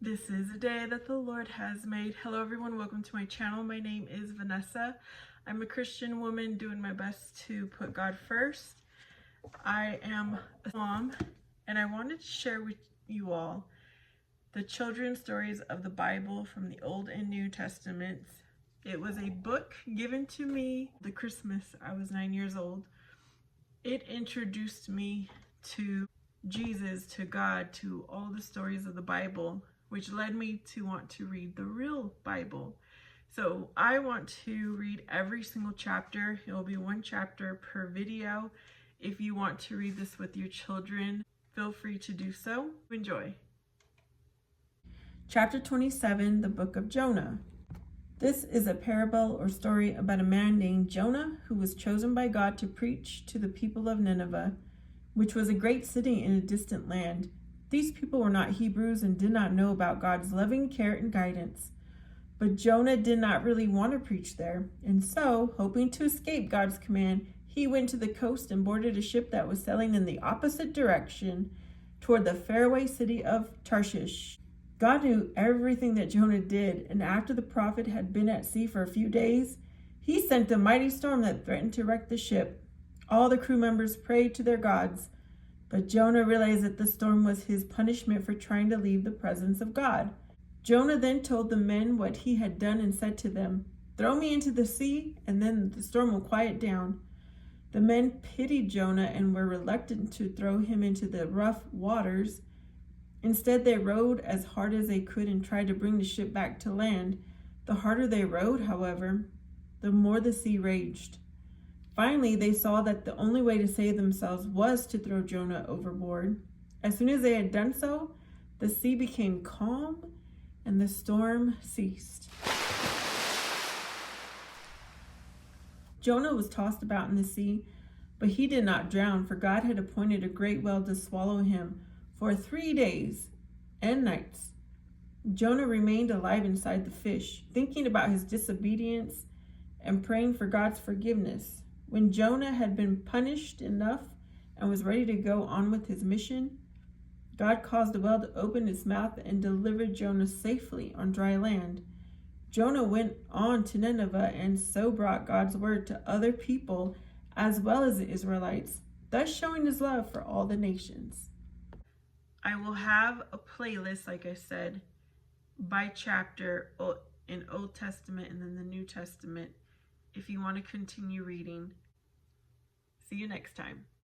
This is a day that the Lord has made. Hello everyone, welcome to my channel. My name is Vanessa. I'm a Christian woman doing my best to put God first. I am a mom and I wanted to share with you all the children's stories of the Bible from the Old and New Testaments. It was a book given to me the Christmas I was 9 years old. It introduced me to Jesus, to God, to all the stories of the Bible, which led me to want to read the real Bible. So I want to read every single chapter. It will be one chapter per video. If you want to read this with your children, feel free to do so. Enjoy. Chapter 27, the book of Jonah. This is a parable or story about a man named Jonah who was chosen by God to preach to the people of Nineveh, which was a great city in a distant land. These people were not Hebrews and did not know about God's loving care and guidance. But Jonah did not really want to preach there, and so, hoping to escape God's command, he went to the coast and boarded a ship that was sailing in the opposite direction toward the faraway city of Tarshish. God knew everything that Jonah did, and after the prophet had been at sea for a few days, he sent a mighty storm that threatened to wreck the ship. All the crew members prayed to their gods, but Jonah realized that the storm was his punishment for trying to leave the presence of God. Jonah then told the men what he had done and said to them, "Throw me into the sea, and then the storm will quiet down." The men pitied Jonah and were reluctant to throw him into the rough waters. Instead, they rowed as hard as they could and tried to bring the ship back to land. The harder they rowed, however, the more the sea raged. Finally, they saw that the only way to save themselves was to throw Jonah overboard. As soon as they had done so, the sea became calm and the storm ceased. Jonah was tossed about in the sea, but he did not drown, for God had appointed a great whale to swallow him for 3 days and nights. Jonah remained alive inside the fish, thinking about his disobedience and praying for God's forgiveness. When Jonah had been punished enough and was ready to go on with his mission, God caused the whale to open its mouth and delivered Jonah safely on dry land. Jonah went on to Nineveh and so brought God's word to other people as well as the Israelites, thus showing his love for all the nations. I will have a playlist, like I said, by chapter in Old Testament and then the New Testament if you want to continue reading. See you next time.